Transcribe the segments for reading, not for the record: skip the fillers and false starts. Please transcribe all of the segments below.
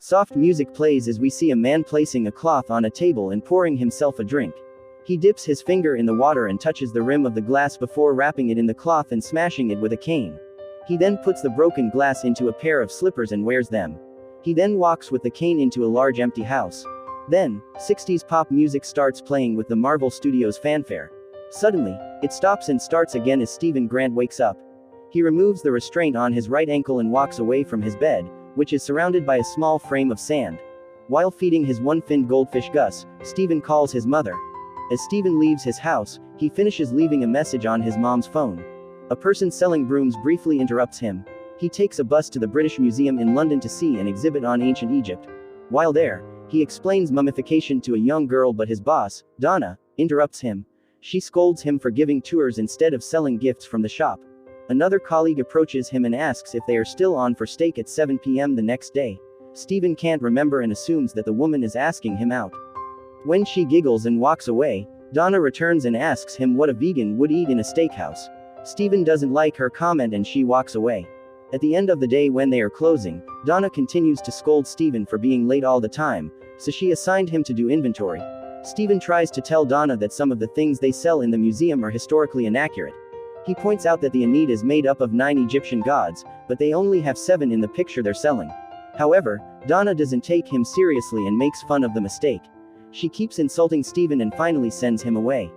Soft music plays as we see a man placing a cloth on a table and pouring himself a drink. He dips his finger in the water and touches the rim of the glass before wrapping it in the cloth and smashing it with a cane. He then puts the broken glass into a pair of slippers and wears them. He then walks with the cane into a large empty house. Then, 60s pop music starts playing with the Marvel Studios fanfare. Suddenly, it stops and starts again as Stephen Grant wakes up. He removes the restraint on his right ankle and walks away from his bed, which is surrounded by a small frame of sand. While feeding his one-finned goldfish Gus, Stephen calls his mother. As Stephen leaves his house, he finishes leaving a message on his mom's phone. A person selling brooms briefly interrupts him. He takes a bus to the British Museum in London to see an exhibit on ancient Egypt. While there, he explains mummification to a young girl, but his boss, Donna, interrupts him. She scolds him for giving tours instead of selling gifts from the shop. Another colleague approaches him and asks if they are still on for steak at 7 p.m. the next day. Stephen can't remember and assumes that the woman is asking him out. When she giggles and walks away, Donna returns and asks him what a vegan would eat in a steakhouse. Stephen doesn't like her comment and she walks away. At the end of the day, when they are closing, Donna continues to scold Stephen for being late all the time, so she assigned him to do inventory. Stephen tries to tell Donna that some of the things they sell in the museum are historically inaccurate. He points out that the Ammit is made up of 9 Egyptian gods, but they only have 7 in the picture they're selling. However, Donna doesn't take him seriously and makes fun of the mistake. She keeps insulting Stephen and finally sends him away.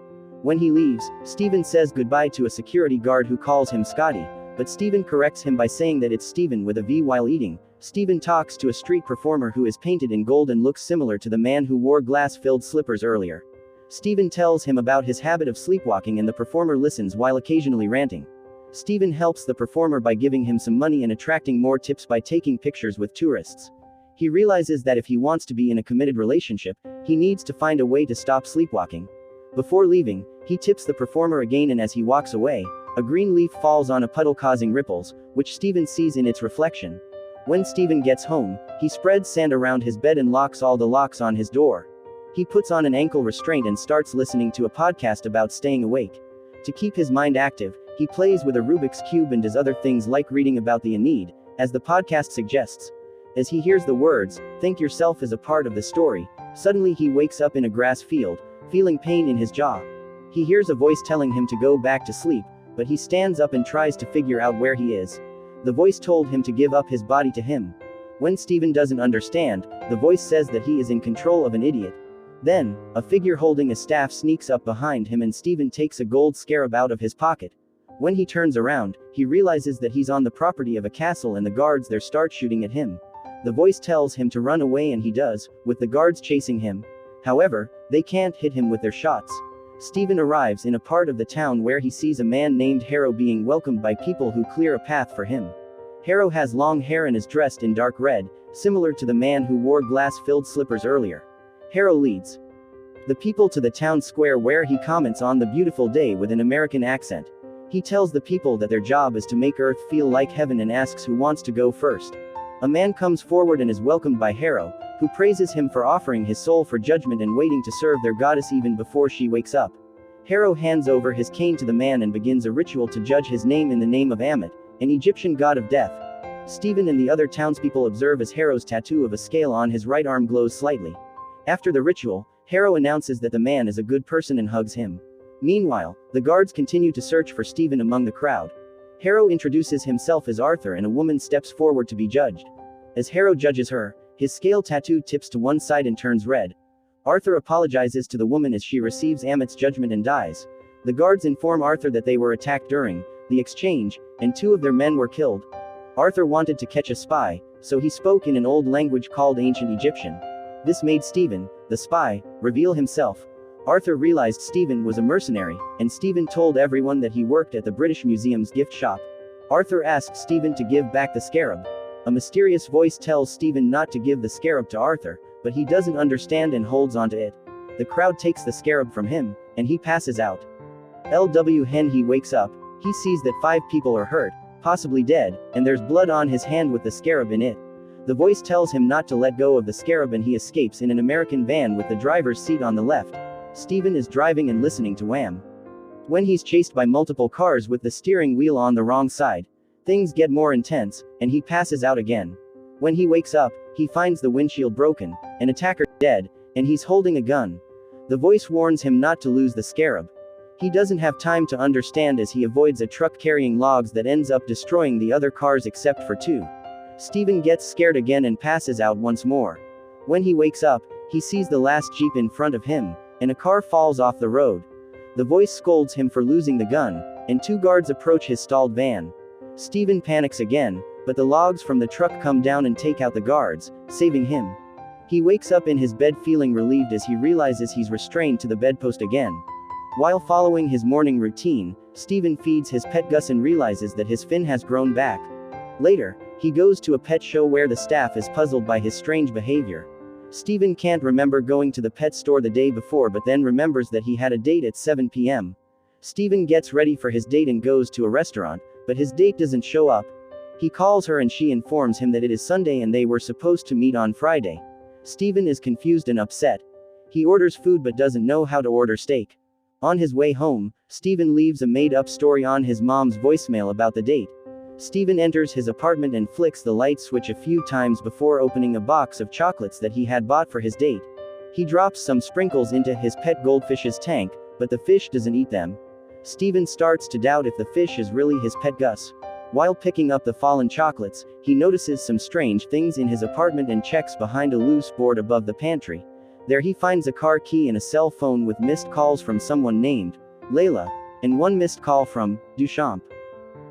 When he leaves, Stephen says goodbye to a security guard who calls him Scotty, but Stephen corrects him by saying that it's Stephen with a V while eating. Stephen talks to a street performer who is painted in gold and looks similar to the man who wore glass-filled slippers earlier. Stephen tells him about his habit of sleepwalking and the performer listens while occasionally ranting. Stephen helps the performer by giving him some money and attracting more tips by taking pictures with tourists. He realizes that if he wants to be in a committed relationship, he needs to find a way to stop sleepwalking. Before leaving, he tips the performer again, and as he walks away, a green leaf falls on a puddle causing ripples, which Stephen sees in its reflection. When Stephen gets home, he spreads sand around his bed and locks all the locks on his door. He puts on an ankle restraint and starts listening to a podcast about staying awake. To keep his mind active, he plays with a Rubik's Cube and does other things like reading about the Ammit, as the podcast suggests. As he hears the words, "Think yourself as a part of the story," suddenly he wakes up in a grass field, feeling pain in his jaw. He hears a voice telling him to go back to sleep, but he stands up and tries to figure out where he is. The voice told him to give up his body to him. When Stephen doesn't understand, the voice says that he is in control of an idiot. Then, a figure holding a staff sneaks up behind him and Stephen takes a gold scarab out of his pocket. When he turns around, he realizes that he's on the property of a castle and the guards there start shooting at him. The voice tells him to run away and he does, with the guards chasing him. However, they can't hit him with their shots. Stephen arrives in a part of the town where he sees a man named Harrow being welcomed by people who clear a path for him. Harrow has long hair and is dressed in dark red, similar to the man who wore glass-filled slippers earlier. Harrow leads the people to the town square where he comments on the beautiful day with an American accent. He tells the people that their job is to make Earth feel like heaven and asks who wants to go first. A man comes forward and is welcomed by Harrow, who praises him for offering his soul for judgment and waiting to serve their goddess even before she wakes up. Harrow hands over his cane to the man and begins a ritual to judge his name in the name of Ammit, an Egyptian god of death. Stephen and the other townspeople observe as Harrow's tattoo of a scale on his right arm glows slightly. After the ritual, Harrow announces that the man is a good person and hugs him. Meanwhile, the guards continue to search for Stephen among the crowd. Harrow introduces himself as Arthur and a woman steps forward to be judged. As Harrow judges her, his scale tattoo tips to one side and turns red. Arthur apologizes to the woman as she receives Ammit's judgment and dies. The guards inform Arthur that they were attacked during the exchange, and 2 of their men were killed. Arthur wanted to catch a spy, so he spoke in an old language called Ancient Egyptian. This made Stephen, the spy, reveal himself. Arthur realized Stephen was a mercenary, and Stephen told everyone that he worked at the British Museum's gift shop. Arthur asked Stephen to give back the scarab. A mysterious voice tells Stephen not to give the scarab to Arthur, but he doesn't understand and holds onto it. The crowd takes the scarab from him, and he passes out. When he wakes up, he sees that 5 people are hurt, possibly dead, and there's blood on his hand with the scarab in it. The voice tells him not to let go of the scarab and he escapes in an American van with the driver's seat on the left. Stephen is driving and listening to Wham! When he's chased by multiple cars with the steering wheel on the wrong side, things get more intense, and he passes out again. When he wakes up, he finds the windshield broken, an attacker dead, and he's holding a gun. The voice warns him not to lose the scarab. He doesn't have time to understand as he avoids a truck carrying logs that ends up destroying the other cars except for two. Steven gets scared again and passes out once more. When he wakes up, he sees the last Jeep in front of him, and a car falls off the road. The voice scolds him for losing the gun, and two guards approach his stalled van. Steven panics again, but the logs from the truck come down and take out the guards, saving him. He wakes up in his bed feeling relieved as he realizes he's restrained to the bedpost again. While following his morning routine, Steven feeds his pet Gus and realizes that his fin has grown back. Later, he goes to a pet show where the staff is puzzled by his strange behavior. Steven can't remember going to the pet store the day before but then remembers that he had a date at 7 p.m. Steven gets ready for his date and goes to a restaurant, but his date doesn't show up. He calls her and she informs him that it is Sunday and they were supposed to meet on Friday. Steven is confused and upset. He orders food but doesn't know how to order steak. On his way home, Steven leaves a made-up story on his mom's voicemail about the date. Steven enters his apartment and flicks the light switch a few times before opening a box of chocolates that he had bought for his date. He drops some sprinkles into his pet goldfish's tank, but the fish doesn't eat them. Steven starts to doubt if the fish is really his pet Gus. While picking up the fallen chocolates, he notices some strange things in his apartment and checks behind a loose board above the pantry. There he finds a car key and a cell phone with missed calls from someone named Layla, and one missed call from Duchamp.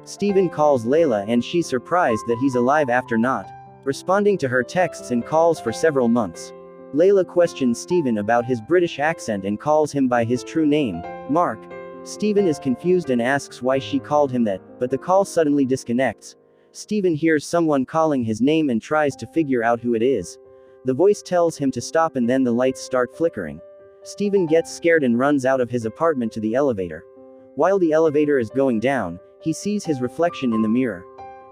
Steven calls Layla and she's surprised that he's alive after not responding to her texts and calls for several months. Layla questions Steven about his British accent and calls him by his true name, Marc. Steven is confused and asks why she called him that, but the call suddenly disconnects. Steven hears someone calling his name and tries to figure out who it is. The voice tells him to stop and then the lights start flickering. Steven gets scared and runs out of his apartment to the elevator. While the elevator is going down, he sees his reflection in the mirror.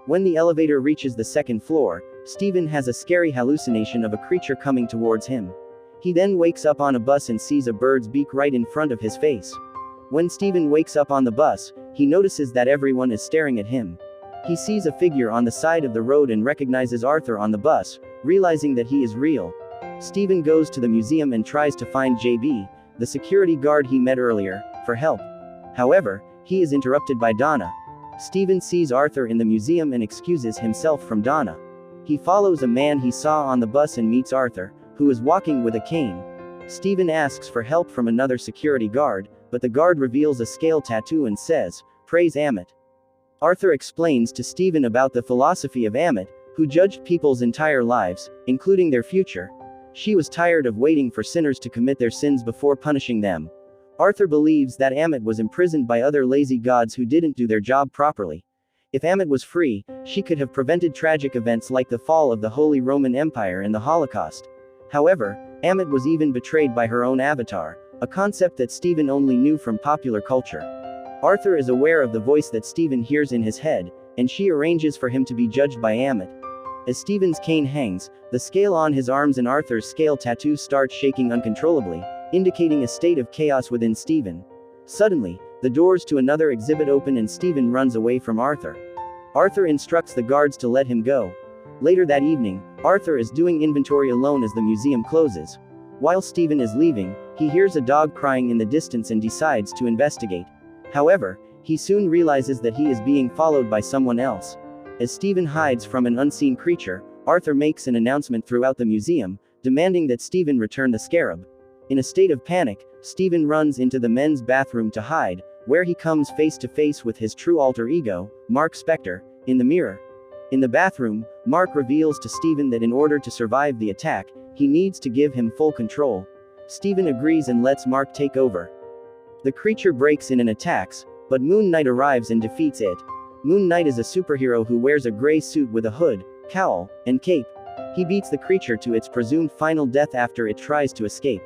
When the elevator reaches the second floor, Steven has a scary hallucination of a creature coming towards him. He then wakes up on a bus and sees a bird's beak right in front of his face. When Steven wakes up on the bus, he notices that everyone is staring at him. He sees a figure on the side of the road and recognizes Arthur on the bus, realizing that he is real. Steven goes to the museum and tries to find JB, the security guard he met earlier, for help. However, he is interrupted by Donna. Steven sees Arthur in the museum and excuses himself from Donna. He follows a man he saw on the bus and meets Arthur, who is walking with a cane. Steven asks for help from another security guard, but the guard reveals a scale tattoo and says, "Praise Ammit." Arthur explains to Steven about the philosophy of Ammit, who judged people's entire lives, including their future. She was tired of waiting for sinners to commit their sins before punishing them. Arthur believes that Ammit was imprisoned by other lazy gods who didn't do their job properly. If Ammit was free, she could have prevented tragic events like the fall of the Holy Roman Empire and the Holocaust. However, Ammit was even betrayed by her own avatar, a concept that Steven only knew from popular culture. Arthur is aware of the voice that Steven hears in his head, and she arranges for him to be judged by Ammit. As Steven's cane hangs, the scale on his arms and Arthur's scale tattoo start shaking uncontrollably, indicating a state of chaos within Steven. Suddenly, the doors to another exhibit open and Steven runs away from Arthur. Arthur instructs the guards to let him go. Later that evening, Arthur is doing inventory alone as the museum closes. While Steven is leaving, he hears a dog crying in the distance and decides to investigate. However, he soon realizes that he is being followed by someone else. As Steven hides from an unseen creature, Arthur makes an announcement throughout the museum, demanding that Steven return the scarab. In a state of panic, Steven runs into the men's bathroom to hide, where he comes face to face with his true alter ego, Marc Spector, in the mirror. In the bathroom, Marc reveals to Steven that in order to survive the attack, he needs to give him full control. Steven agrees and lets Marc take over. The creature breaks in and attacks, but Moon Knight arrives and defeats it. Moon Knight is a superhero who wears a gray suit with a hood, cowl, and cape. He beats the creature to its presumed final death after it tries to escape.